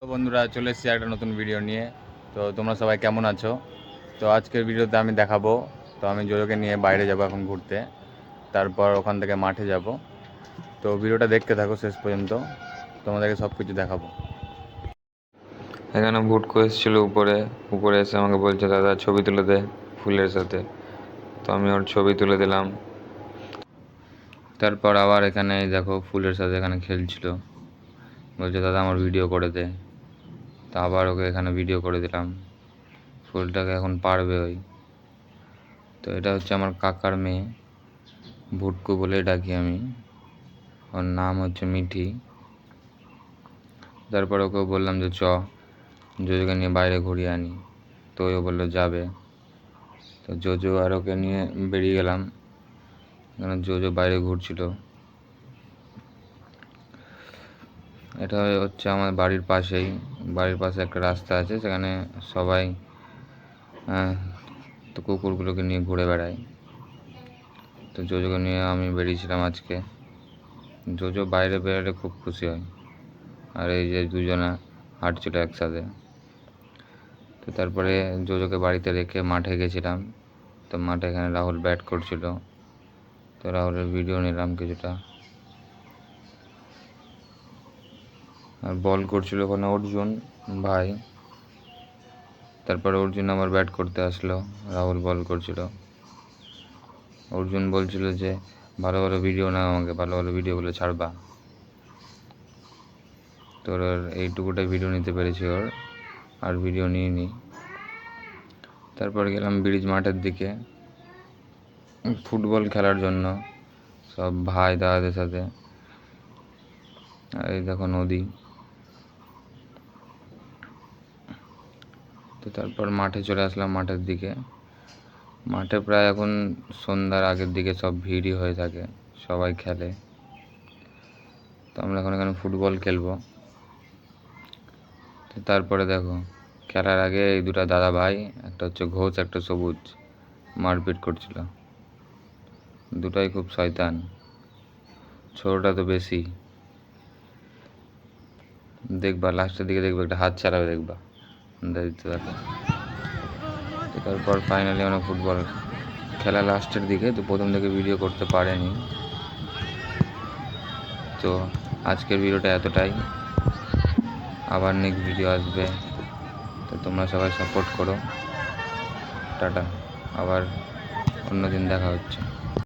তো বন্ধুরা চলে এসেছি একটা নতুন ভিডিও নিয়ে। তো তোমরা সবাই কেমন আছো? তো আজকের ভিডিওতে আমি দেখাবো। তো আমি জোজোকে নিয়ে বাইরে যাব এখন ঘুরতে, তারপর ওখান থেকে মাঠে যাব। তো ভিডিওটা দেখতে থাকো শেষ পর্যন্ত, তোমাদেরকে সব কিছু দেখাবো। এখানে ভুটকো এসেছিল উপরে উপরে এসে আমাকে বলছে, দাদা ছবি তুলে দে ফুলের সাথে। তো আমি ওর ছবি তুলে দিলাম। তারপর আবার এখানে দেখো ফুলের সাথে এখানে খেলছিল, বলছে দাদা আমার ভিডিও করে দে। তা আবার ওকে এখানে ভিডিও করে দিলাম। ফুলটাকে এখন পারবে ওই। তো এটা হচ্ছে আমার কাকার মেয়ে, ভুটকু বলে ডাকি আমি। ওর নাম হচ্ছে মিঠি। তারপর ওকে বললাম যে জোজোকে নিয়ে বাইরে ঘুরিয়ে আনি। তো ও বললো যাবে। তো জোজো আর ওকে নিয়ে বেরিয়ে গেলাম। এখানে জোজো বাইরে ঘুরছিল। এটা হচ্ছে আমার বাড়ির পাশেই। বাড়ির পাশে একটা রাস্তা আছে, সেখানে সবাই তো কুকুরগুলোকে নিয়ে ঘুরে বেড়ায়। তো জোজোকে নিয়ে আমি বেরিয়েছিলাম আজকে। জোজো বাইরে বেরোলে খুব খুশি হয়। আর এই যে দুজনা হাঁটছিল একসাথে। তো তারপরে জোজোকে বাড়িতে রেখে মাঠে গেছিলাম। তো মাঠে এখানে রাহুল ব্যাট করছিল, তো রাহুলের ভিডিও নিলাম কিছুটা। আর বল করছিল ওখানে অর্জুন ভাই। তারপর অর্জুন আবার ব্যাট করতে আসলো, রাহুল বল করছিল। অর্জুন বলছিল যে ভালো ভালো ভিডিও নাও, আমাকে ভালো ভালো ভিডিওগুলো ছাড়বা। তোর এইটুকুটাই ভিডিও নিতে পেরেছি ওর, আর ভিডিও নিইনি। তারপর গেলাম ব্রিজ মাঠের দিকে ফুটবল খেলার জন্য, সব ভাই দাদাদের সাথে। আর এই দেখো নদী। তো তারপর মাঠে চলে আসলাম মাঠের দিকে। মাঠে প্রায় এখন সন্ধ্যার আগের দিকে সব ভিড়ই হয়ে থাকে, সবাই খেলে। তো আমরা এখন এখানে ফুটবল খেলবো। তো তারপরে দেখো খেলার আগে এই দুটা দাদা ভাই, একটা হচ্ছে ঘোষ একটা সবুজ, মারপিট করছিল। দুটাই খুব শয়তান, ছোটটা তো বেশি। দেখবা লাস্টের দিকে দেখবে একটা হাত ছাড়াবে, দেখবা দিতে দেখো। তো তারপর ফাইনালি আমরা ফুটবল খেলা লাস্টের দিকে, তো প্রথম থেকে ভিডিও করতে পারেনি। তো আজকের ভিডিওটা এতটাই, আবার নেক্সট ভিডিও আসবে। তো তোমরা সবাই সাপোর্ট করো। টাটা, আবার অন্য দিন দেখা হচ্ছে।